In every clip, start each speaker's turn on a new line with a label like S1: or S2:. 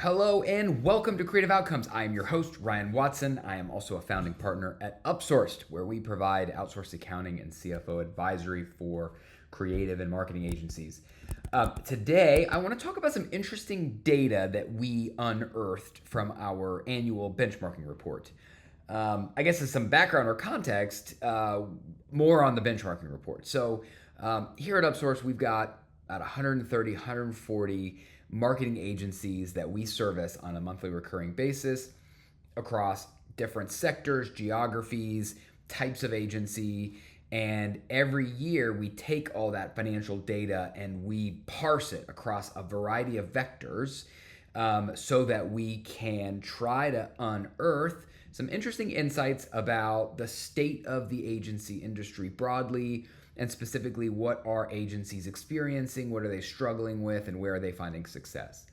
S1: Hello and welcome to Creative Outcomes. I am your host, Ryan Watson. I am also a founding partner at Upsourced, where we provide outsourced accounting and CFO advisory for creative and marketing agencies. Today, I want to talk about some interesting data that we unearthed from our annual benchmarking report. I guess as some background or context, more on the benchmarking report. So here at Upsource, we've got about 130, 140 marketing agencies that we service on a monthly recurring basis across different sectors, geographies, types of agency. And every year we take all that financial data and we parse it across a variety of vectors so that we can try to unearth some interesting insights about the state of the agency industry broadly, and specifically what are agencies experiencing, what are they struggling with, and where are they finding success.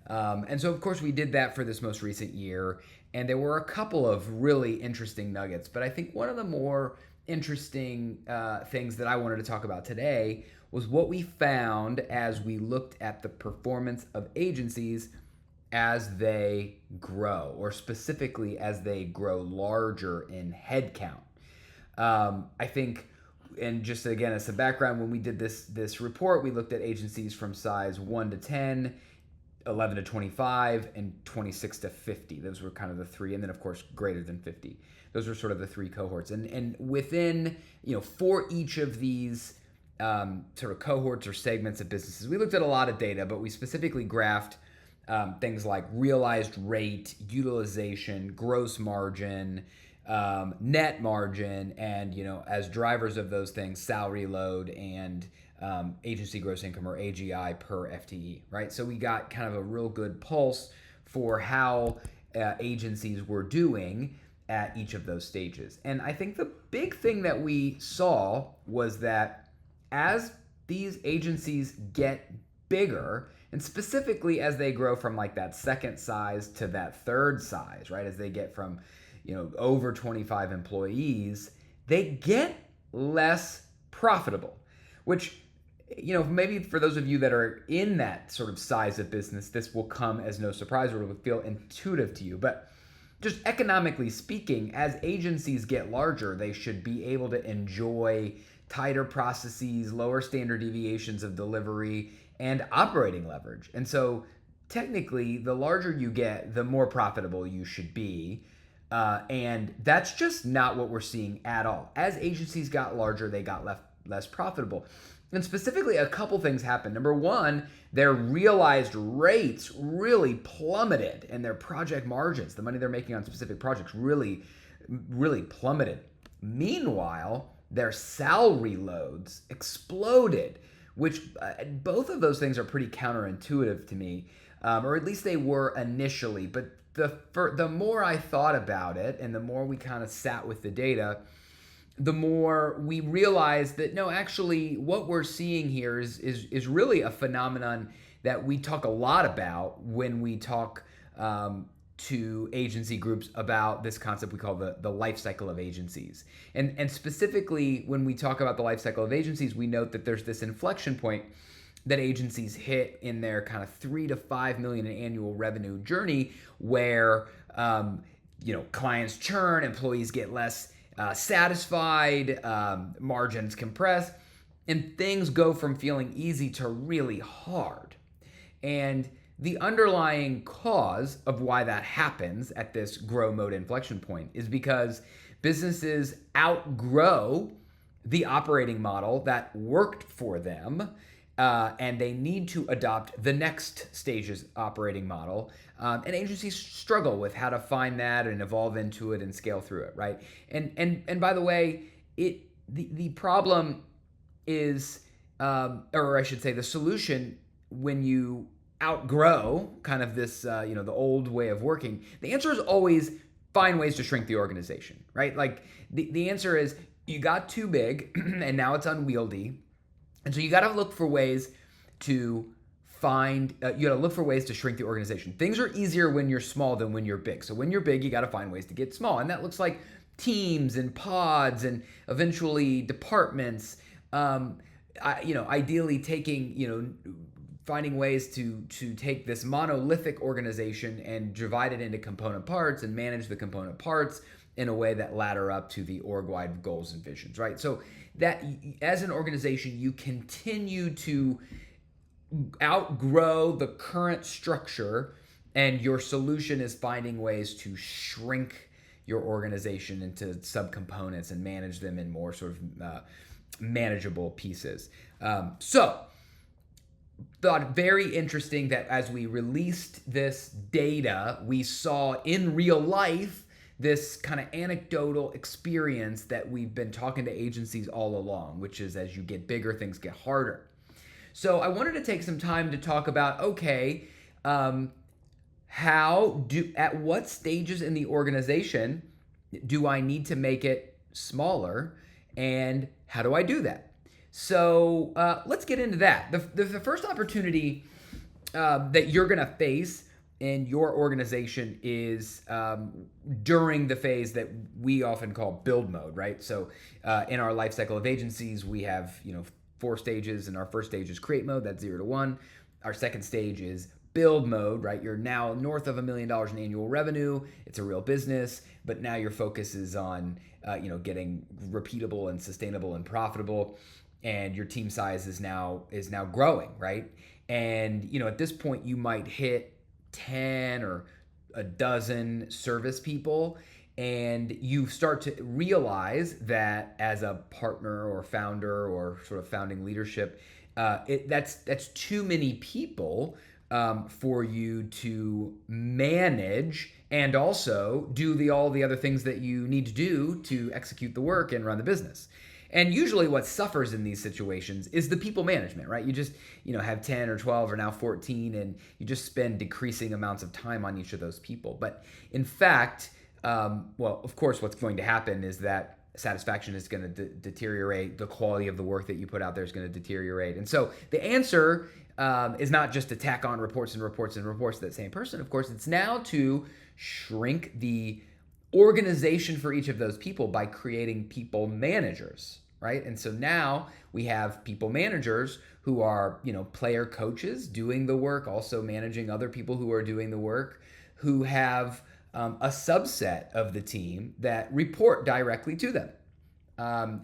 S1: And so, of course, we did that for this most recent year, and there were a couple of really interesting nuggets. But I think one of the more interesting things that I wanted to talk about today was what we found as we looked at the performance of agencies as they grow, or specifically as they grow larger in headcount. I think, and just again as a background, when we did this report, we looked at agencies from size 1 to 10, 11 to 25, and 26 to 50. Those were kind of the three, and then of course greater than 50. Those were sort of the three cohorts, and within, for each of these sort of cohorts or segments of businesses, we looked at a lot of data, but we specifically graphed things like realized rate, utilization, gross margin, net margin, and as drivers of those things, salary load and agency gross income, or AGI, per FTE, right? So we got kind of a real good pulse for how agencies were doing at each of those stages. And I think the big thing that we saw was that as these agencies get bigger, and specifically as they grow from like that second size to that third size, right? As they get from over 25 employees, they get less profitable, which, maybe for those of you that are in that sort of size of business, this will come as no surprise or will feel intuitive to you. But just economically speaking, as agencies get larger, they should be able to enjoy tighter processes, lower standard deviations of delivery, and operating leverage. And so technically, the larger you get, the more profitable you should be. And that's just not what we're seeing at all. As agencies got larger, they got less profitable. And specifically, a couple things happened. Number one, their realized rates really plummeted, and their project margins, the money they're making on specific projects, really, really plummeted. Meanwhile, their salary loads exploded, which both of those things are pretty counterintuitive to me, or at least they were initially. But the more I thought about it, and the more we kind of sat with the data, the more we realized that no, actually, what we're seeing here is really a phenomenon that we talk a lot about when we talk to agency groups about this concept we call the life cycle of agencies. And specifically, when we talk about the life cycle of agencies, we note that there's this inflection point that agencies hit in their kind of 3 to 5 million in annual revenue journey, where clients churn, employees get less satisfied, margins compress, and things go from feeling easy to really hard. And the underlying cause of why that happens at this grow mode inflection point is because businesses outgrow the operating model that worked for them, and they need to adopt the next stage's operating model. And agencies struggle with how to find that and evolve into it and scale through it, right? And by the way, the problem is, or I should say, the solution when you outgrow kind of this, the old way of working, the answer is always find ways to shrink the organization, right? Like the answer is you got too big and now it's unwieldy. And so you got to look for ways to you got to look for ways to shrink the organization. Things are easier when you're small than when you're big. So when you're big, you got to find ways to get small. And that looks like teams and pods and eventually departments, ideally taking, finding ways to take this monolithic organization and divide it into component parts and manage the component parts in a way that ladder up to the org-wide goals and visions, right? So that as an organization, you continue to outgrow the current structure, and your solution is finding ways to shrink your organization into subcomponents and manage them in more sort of manageable pieces. So thought very interesting that as we released this data, we saw in real life this kind of anecdotal experience that we've been talking to agencies all along, which is as you get bigger, things get harder. So I wanted to take some time to talk about, okay, at what stages in the organization do I need to make it smaller, and how do I do that? So let's get into that. The first opportunity that you're going to face in your organization is during the phase that we often call build mode, right? So in our life cycle of agencies, we have 4 stages, and our first stage is create mode, that's 0 to 1. Our second stage is build mode, right? You're now north of $1 million in annual revenue. It's a real business, but now your focus is on getting repeatable and sustainable and profitable, and your team size is now growing, right? And at this point you might hit 10 or a dozen service people, and you start to realize that as a partner or founder or sort of founding leadership, that's too many people for you to manage and also do all the other things that you need to do to execute the work and run the business. And usually what suffers in these situations is the people management, right? You just, have 10 or 12 or now 14, and you just spend decreasing amounts of time on each of those people. But in fact, of course, what's going to happen is that satisfaction is going to deteriorate. The quality of the work that you put out there is going to deteriorate. And so the answer is not just to tack on reports and reports and reports to that same person. Of course, it's now to shrink the organization for each of those people by creating people managers, right? And so now we have people managers who are, player coaches doing the work, also managing other people who are doing the work, who have a subset of the team that report directly to them.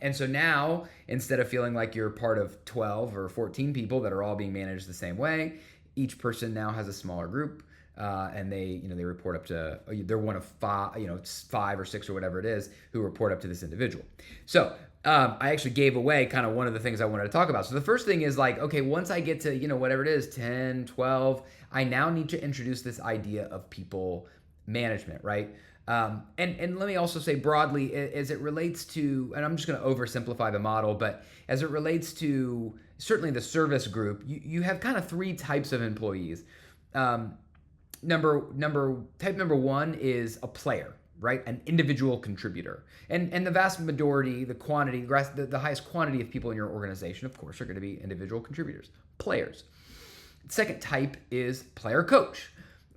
S1: And so now, instead of feeling like you're part of 12 or 14 people that are all being managed the same way, each person now has a smaller group, and they report up to, they're one of 5, 5 or 6 or whatever it is, who report up to this individual. So I actually gave away kind of one of the things I wanted to talk about. So the first thing is like, okay, once I get to, whatever it is, 10, 12, I now need to introduce this idea of people management, right? And let me also say broadly, as it relates to, and I'm just going to oversimplify the model, but as it relates to certainly the service group, you have kind of 3 types of employees. Type number 1 is a player, right? An individual contributor. And the vast majority, the highest quantity of people in your organization, of course, are going to be individual contributors, players. The second type is player coach.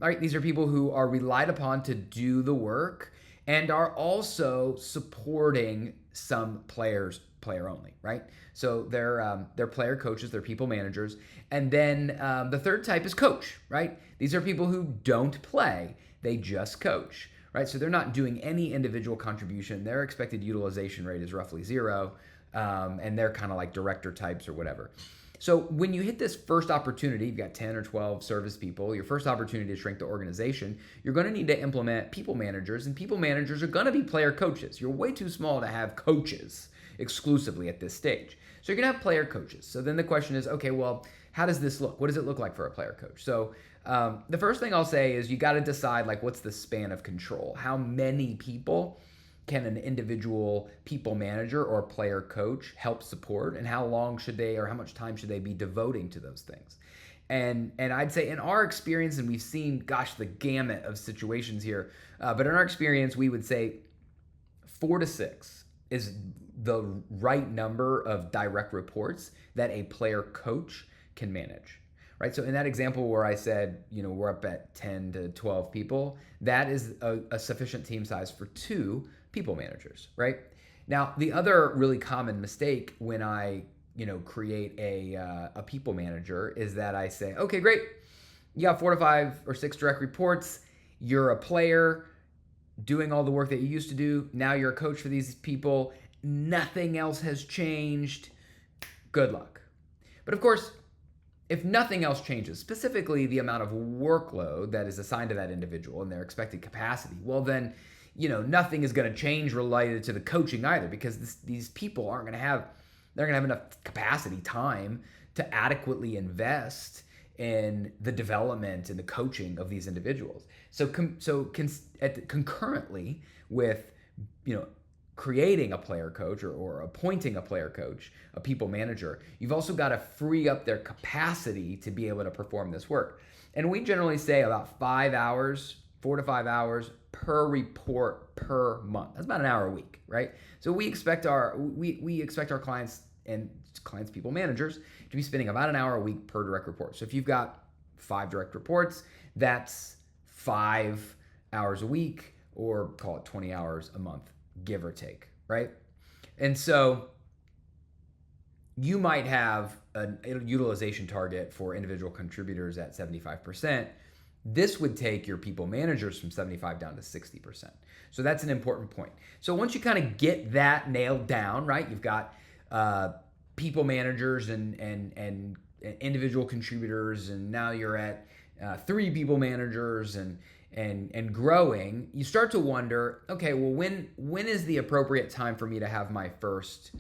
S1: All right, these are people who are relied upon to do the work and are also supporting some players, player only, right? So they're player coaches, they're people managers. And then the third type is coach, right? These are people who don't play, they just coach, right? So they're not doing any individual contribution. Their expected utilization rate is roughly 0, and they're kind of like director types or whatever. So when you hit this first opportunity, you've got 10 or 12 service people, your first opportunity to shrink the organization, you're going to need to implement people managers, and people managers are going to be player coaches. You're way too small to have coaches exclusively at this stage. So you're going to have player coaches. So then the question is, okay, well, how does this look? What does it look like for a player coach? So the first thing I'll say is you got to decide, like, what's the span of control? How many people can an individual people manager or player coach help support, and how long should they, or how much time should they be devoting to those things? And I'd say in our experience, and we've seen, the gamut of situations here, but in our experience, we would say 4 to 6 is the right number of direct reports that a player coach can manage. Right. So in that example where I said, we're up at 10 to 12 people, that is a sufficient team size for 2 people managers. Right. Now, the other really common mistake when I create a people manager is that I say, okay, great. You got 4 to 5 or 6 direct reports. You're a player doing all the work that you used to do. Now you're a coach for these people. Nothing else has changed. Good luck. But of course, if nothing else changes, specifically the amount of workload that is assigned to that individual and their expected capacity, well then, nothing is going to change related to the coaching either, because these people they're going to have enough capacity, time to adequately invest in the development and the coaching of these individuals. So concurrently with, creating a player coach or appointing a player coach, a people manager, you've also got to free up their capacity to be able to perform this work. And we generally say about 4 to 5 hours per report per month. That's about an hour a week, right? So we expect our clients and people managers to be spending about an hour a week per direct report. So if you've got 5 direct reports, that's 5 hours a week, or call it 20 hours a month, give or take, right? And so you might have a utilization target for individual contributors at 75%. This would take your people managers from 75 down to 60%. So that's an important point. So once you kind of get that nailed down, right, you've got people managers and individual contributors, and now you're at 3 people managers and growing, you start to wonder, okay, well, when is the appropriate time for me to have my first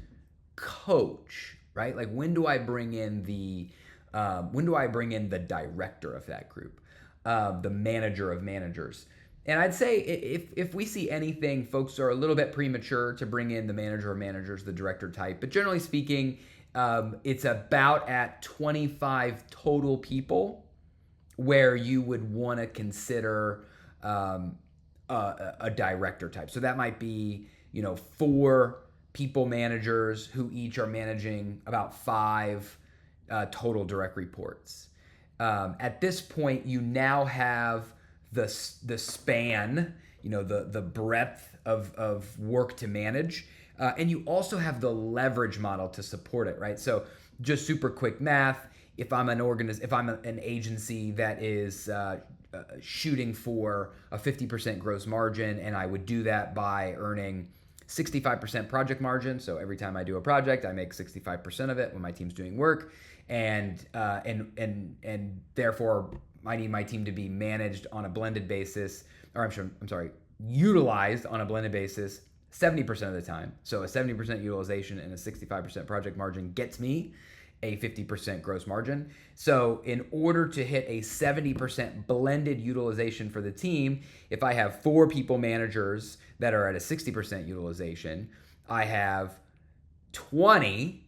S1: coach, right? Like when do I bring in the director of that group, the manager of managers? And I'd say if we see anything, folks are a little bit premature to bring in the manager of managers, the director type. But generally speaking, it's about at 25 total people where you would want to consider a director type. So that might be, 4 people managers who each are managing about 5 total direct reports. At this point, you now have the span, the breadth of work to manage, and you also have the leverage model to support it, right? So just super quick math. If I'm an agency that is shooting for a 50% gross margin, and I would do that by earning 65% project margin. So every time I do a project, I make 65% of it when my team's doing work, and therefore I need my team to be managed on a blended basis, utilized on a blended basis 70% of the time. So a 70% utilization and a 65% project margin gets me a 50% gross margin. So in order to hit a 70% blended utilization for the team, if I have 4 people managers that are at a 60% utilization, I have 20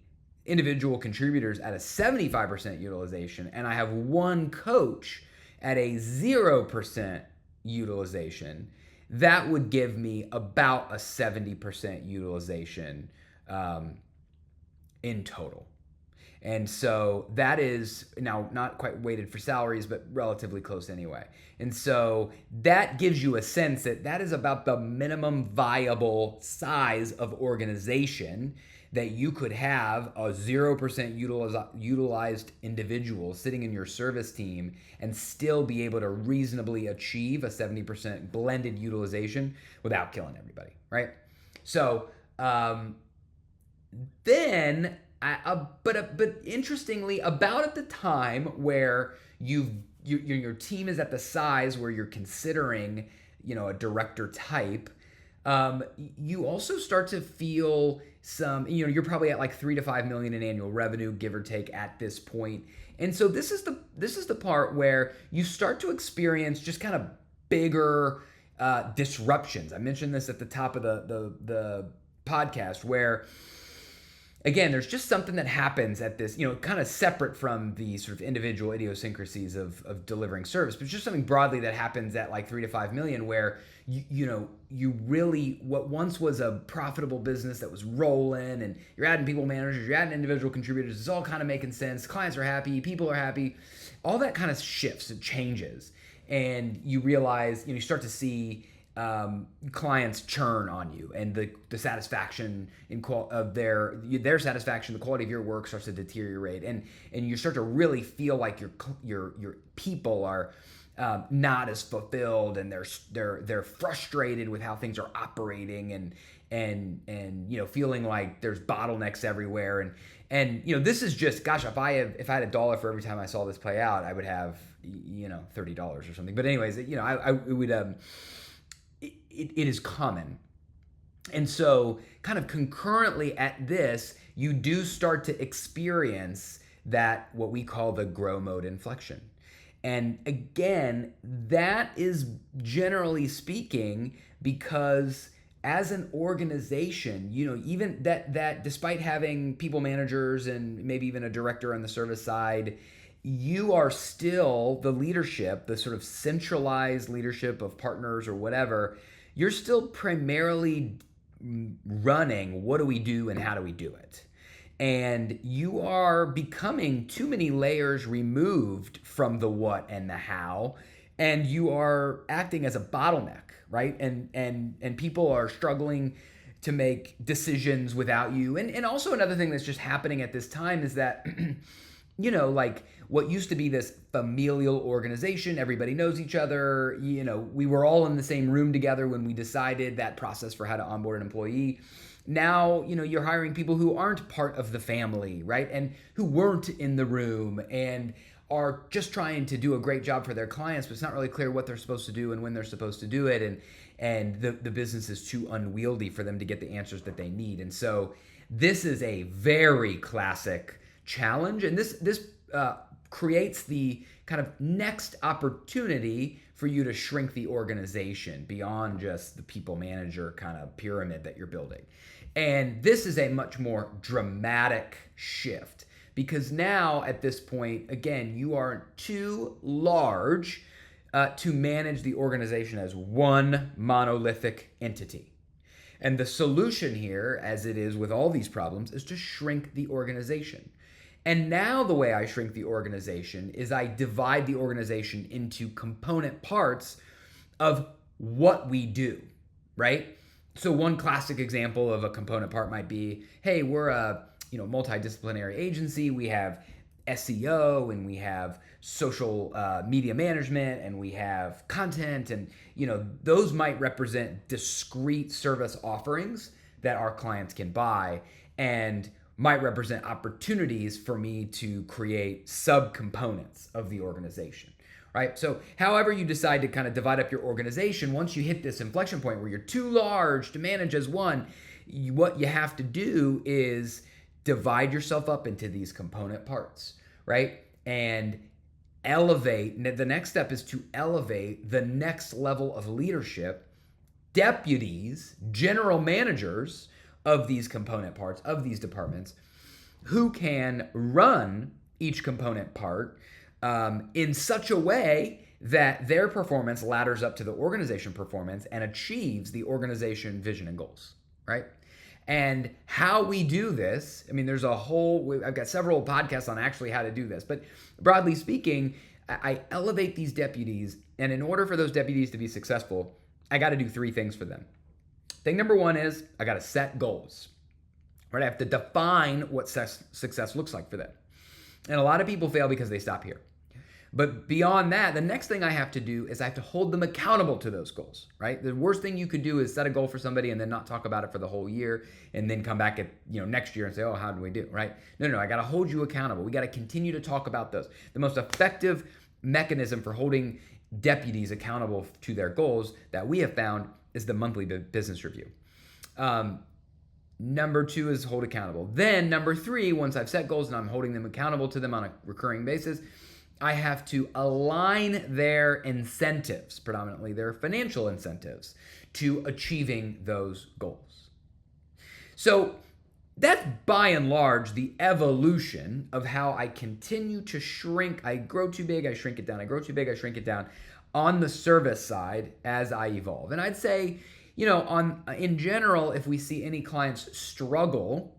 S1: individual contributors at a 75% utilization, and I have 1 coach at a 0% utilization, that would give me about a 70% utilization in total. And so that is now not quite weighted for salaries, but relatively close anyway. And so that gives you a sense that is about the minimum viable size of organization that you could have a 0% utilized individual sitting in your service team and still be able to reasonably achieve a 70% blended utilization without killing everybody, right? So then... But interestingly, about at the time where your team is at the size where you're considering, a director type, you also start to feel some, you're probably at like 3 to 5 million in annual revenue, give or take, at this point. And so this is the part where you start to experience just kind of bigger disruptions. I mentioned this at the top of the podcast, where again, there's just something that happens at this, kind of separate from the sort of individual idiosyncrasies of delivering service, but just something broadly that happens at like 3 to 5 million, where you really, what once was a profitable business that was rolling, and you're adding people managers, you're adding individual contributors, it's all kind of making sense. Clients are happy, people are happy, all that kind of shifts, it changes, and you realize, you start to see clients churn on you, and the satisfaction of their satisfaction, the quality of your work starts to deteriorate, and you start to really feel like your people are not as fulfilled, and they're frustrated with how things are operating, and feeling like there's bottlenecks everywhere, and this is just, gosh, if I had $1 for every time I saw this play out, I would have $30 or something. But anyways, I would it is common. And so kind of concurrently at this, you do start to experience that, what we call the grow mode inflection. And again, that is generally speaking because as an organization, even that despite having people managers and maybe even a director on the service side, you are still the leadership, the sort of centralized leadership of partners or whatever. You're still primarily running what do we do and how do we do it. And you are becoming too many layers removed from the what and the how, and you are acting as a bottleneck, right? And people are struggling to make decisions without you. And also another thing that's just happening at this time is that like what used to be this familial organization, everybody knows each other, we were all in the same room together when we decided that process for how to onboard an employee. Now, you're hiring people who aren't part of the family, right? And who weren't in the room and are just trying to do a great job for their clients, but it's not really clear what they're supposed to do and when they're supposed to do it. And the business is too unwieldy for them to get the answers that they need. And so this is a very classic challenge. And this creates the kind of next opportunity for you to shrink the organization beyond just the people manager kind of pyramid that you're building. And this is a much more dramatic shift because now at this point, again, you are too large to manage the organization as one monolithic entity. And the solution here, as it is with all these problems, is to shrink the organization. And now the way I shrink the organization is I divide the organization into component parts of what we do, right? So one classic example of a component part might be, hey, we're a multidisciplinary agency. We have SEO and we have social media management and we have content, and those might represent discrete service offerings that our clients can buy and might represent opportunities for me to create subcomponents of the organization, right? So however you decide to kind of divide up your organization, once you hit this inflection point where you're too large to manage as one, what you have to do is divide yourself up into these component parts, right? And elevate. The next step is to elevate the next level of leadership, deputies, general managers of these component parts, of these departments, who can run each component part in such a way that their performance ladders up to the organization performance and achieves the organization vision and goals, right? And how we do this, there's I've got several podcasts on actually how to do this, but broadly speaking, I elevate these deputies, and in order for those deputies to be successful, I got to do three things for them. Thing number one is I got to set goals, right? I have to define what success looks like for them. And a lot of people fail because they stop here. But beyond that, the next thing I have to do is I have to hold them accountable to those goals, right? The worst thing you could do is set a goal for somebody and then not talk about it for the whole year and then come back at next year and say, oh, how did we do, right? No, I got to hold you accountable. We got to continue to talk about those. The most effective mechanism for holding deputies accountable to their goals that we have found is the monthly business review. Number two is hold accountable. Then number three, once I've set goals and I'm holding them accountable to them on a recurring basis, I have to align their incentives, predominantly their financial incentives, to achieving those goals. So that's by and large the evolution of how I continue to shrink. I grow too big, I shrink it down. I grow too big, I shrink it down on the service side as I evolve. And I'd say, in general, if we see any clients struggle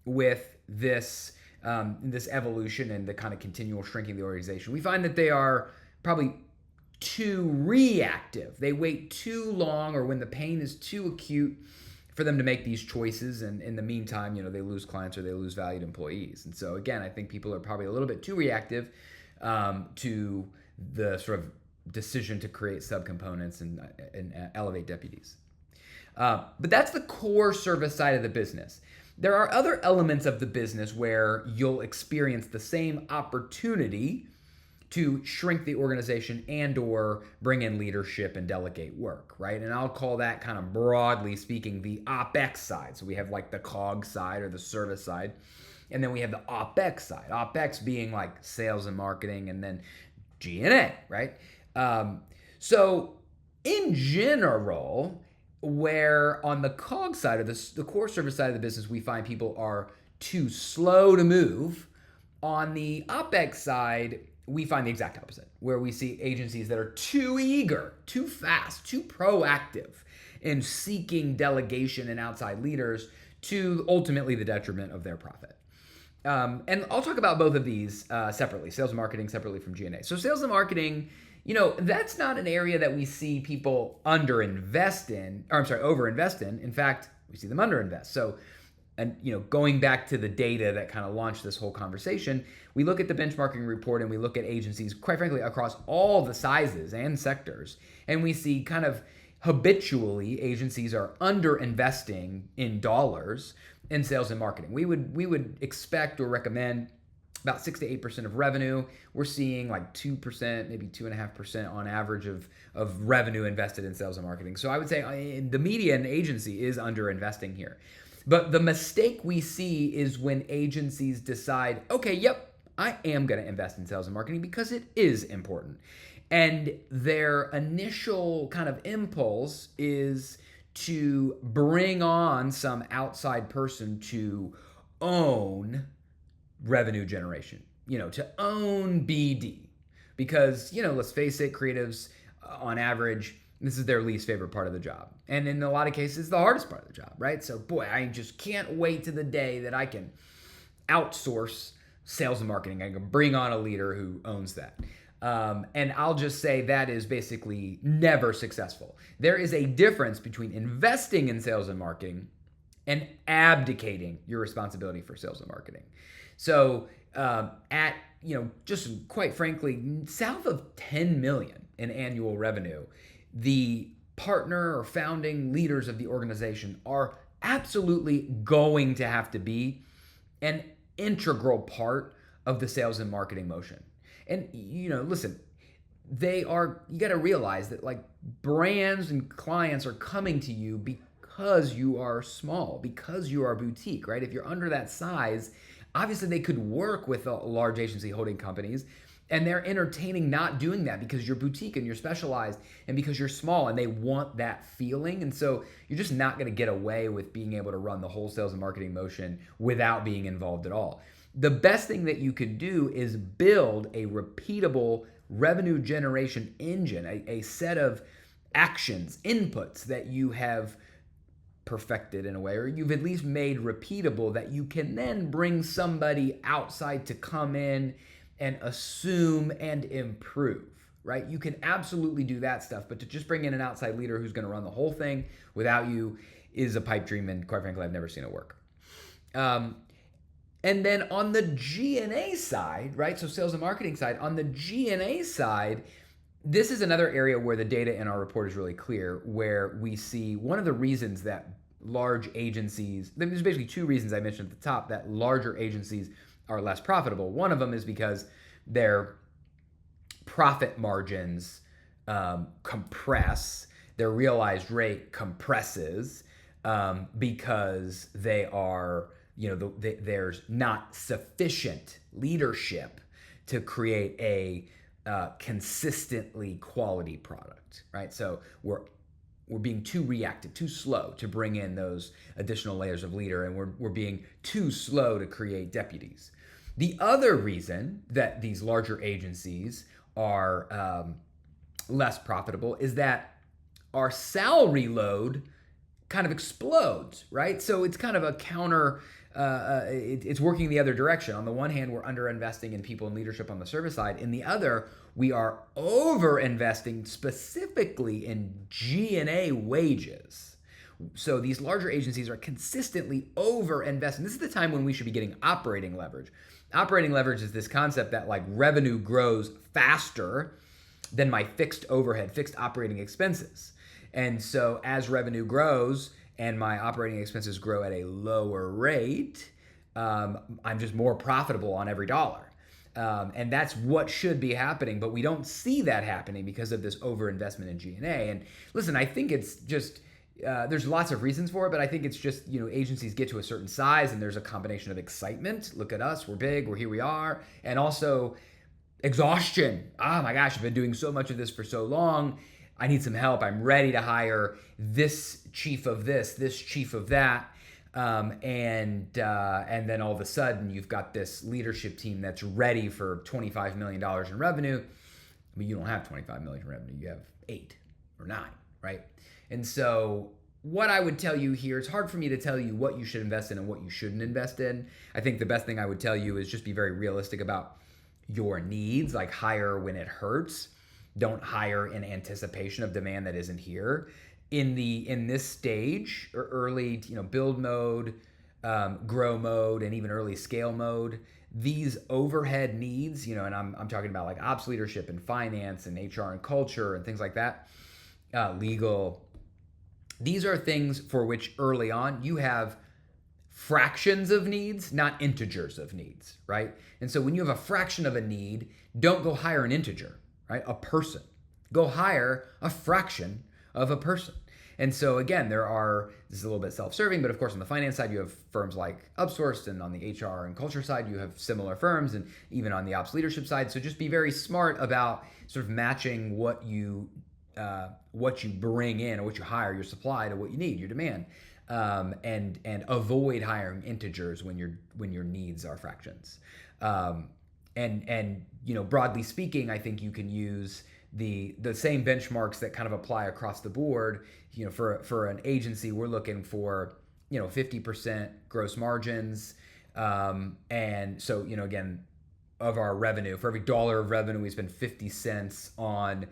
S1: with this evolution and the kind of continual shrinking of the organization, we find that they are probably too reactive. They wait too long, or when the pain is too acute for them to make these choices, and in the meantime, they lose clients or they lose valued employees. And so again, I think people are probably a little bit too reactive to the sort of decision to create subcomponents and elevate deputies. But that's the core service side of the business. There are other elements of the business where you'll experience the same opportunity to shrink the organization and or bring in leadership and delegate work, right? And I'll call that, kind of broadly speaking, the OpEx side. So we have like the COG side or the service side, and then we have the OpEx side. OpEx being like sales and marketing, and then G&A, right? So in general, where on the COG side of the core service side of the business, we find people are too slow to move. On the OpEx side, we find the exact opposite, where we see agencies that are too eager, too fast, too proactive in seeking delegation and outside leaders, to ultimately the detriment of their profit. And I'll talk about both of these separately, sales and marketing separately from G&A. So sales and marketing, that's not an area that we see people overinvest in. In fact, we see them underinvest. So, and going back to the data that kind of launched this whole conversation, we look at the benchmarking report and we look at agencies, quite frankly, across all the sizes and sectors, and we see kind of habitually agencies are underinvesting in dollars in sales and marketing. We would expect or recommend about 6 to 8% of revenue. We're seeing like 2%, maybe 2.5% on average of revenue invested in sales and marketing. So I would say the median agency is underinvesting here. But the mistake we see is when agencies decide, okay, yep, I am going to invest in sales and marketing because it is important. And their initial kind of impulse is to bring on some outside person to own revenue generation, to own BD. Because, let's face it, creatives on average, this is their least favorite part of the job. And in a lot of cases, the hardest part of the job, right? So boy, I just can't wait to the day that I can outsource sales and marketing. I can bring on a leader who owns that. And I'll just say that is basically never successful. There is a difference between investing in sales and marketing and abdicating your responsibility for sales and marketing. So at, just quite frankly, south of 10 million in annual revenue, the partner or founding leaders of the organization are absolutely going to have to be an integral part of the sales and marketing motion. And, listen, you got to realize that like brands and clients are coming to you because you are small, because you are boutique, right? If you're under that size, obviously they could work with large agency holding companies, and they're entertaining not doing that because you're boutique and you're specialized and because you're small, and they want that feeling. And so you're just not going to get away with being able to run the whole sales and marketing motion without being involved at all. The best thing that you could do is build a repeatable revenue generation engine, a set of actions, inputs that you have perfected in a way, or you've at least made repeatable, that you can then bring somebody outside to come in and assume and improve, right? You can absolutely do that stuff, but to just bring in an outside leader who's going to run the whole thing without you is a pipe dream, and quite frankly, I've never seen it work. And then on the G&A side, right? So sales and marketing side, on the G&A side, this is another area where the data in our report is really clear, where we see one of the reasons that large agencies, there's basically two reasons I mentioned at the top that larger agencies are less profitable. One of them is because their profit margins compress, their realized rate compresses because they are, there's not sufficient leadership to create a consistently quality product, right? So we're being too reactive, too slow to bring in those additional layers of leader, and we're being too slow to create deputies. The other reason that these larger agencies are less profitable is that our salary load kind of explodes, right? So it's kind of a counter it's working the other direction. On the one hand, we're underinvesting in people and leadership on the service side. In the other, we are over-investing specifically in G&A wages. So these larger agencies are consistently over-investing. This is the time when we should be getting operating leverage. Operating leverage is this concept that like revenue grows faster than my fixed overhead, fixed operating expenses. And so as revenue grows and my operating expenses grow at a lower rate, I'm just more profitable on every dollar. And that's what should be happening, but we don't see that happening because of this overinvestment in G&A. And listen, I think it's just, there's lots of reasons for it, but I think it's just, agencies get to a certain size and there's a combination of excitement. Look at us, we're big, here we are. And also exhaustion. Oh my gosh, I've been doing so much of this for so long. I need some help. I'm ready to hire this chief of this chief of that. And then all of a sudden you've got this leadership team that's ready for $25 million in revenue. I mean, you don't have $25 million in revenue. You have 8 or 9, right? And so what I would tell you here, it's hard for me to tell you what you should invest in and what you shouldn't invest in. I think the best thing I would tell you is just be very realistic about your needs, like hire when it hurts. Don't hire in anticipation of demand that isn't here. In this stage or early, build mode, grow mode, and even early scale mode, these overhead needs, and I'm talking about like ops leadership and finance and HR and culture and things like that, legal. These are things for which early on you have fractions of needs, not integers of needs, right? And so when you have a fraction of a need, don't go hire an integer, right? A person. Go hire a fraction of a person. And so again, this is a little bit self-serving, but of course on the finance side, you have firms like Upsourced, and on the HR and culture side, you have similar firms, and even on the ops leadership side. So just be very smart about sort of matching what you bring in or what you hire, your supply, to what you need, your demand. And avoid hiring integers when your needs are fractions. And broadly speaking, I think you can use the same benchmarks that kind of apply across the board. For an agency, we're looking for 50% gross margins, and so again, of our revenue, for every dollar of revenue, we spend 50 cents on,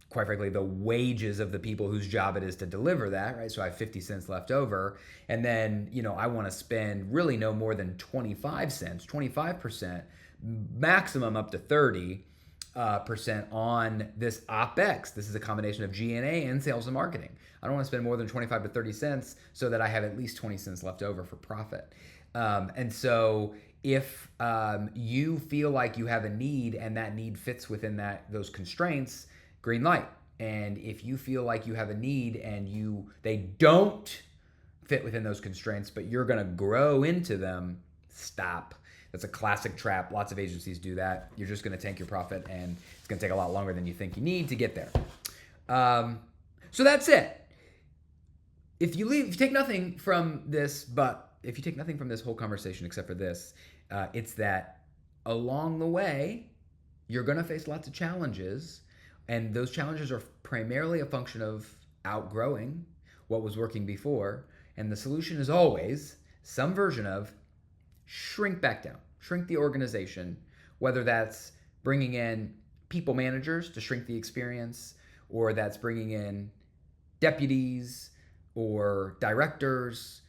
S1: quite frankly, the wages of the people whose job it is to deliver that, right? So I have 50 cents left over. And then, I want to spend really no more than 25 cents, 25%, maximum up to 30% on this OpEx. This is a combination of G&A and sales and marketing. I don't want to spend more than 25 to 30 cents so that I have at least 20 cents left over for profit. And so if you feel like you have a need and that need fits within those constraints, green light. And if you feel like you have a need and they don't fit within those constraints, but you're going to grow into them, stop. That's a classic trap. Lots of agencies do that. You're just going to tank your profit, and it's going to take a lot longer than you think you need to get there. So that's it. If you take nothing from this, if you take nothing from this whole conversation except for this, it's that along the way, you're going to face lots of challenges. And those challenges are primarily a function of outgrowing what was working before. And the solution is always some version of shrink back down, shrink the organization, whether that's bringing in people managers to shrink the experience, or that's bringing in deputies or directors.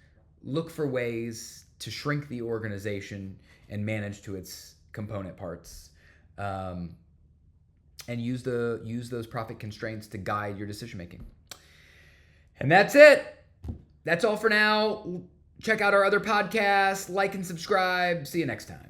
S1: Look for ways to shrink the organization and manage to its component parts. And use those profit constraints to guide your decision making. And that's it. That's all for now. Check out our other podcasts, like and subscribe. See you next time.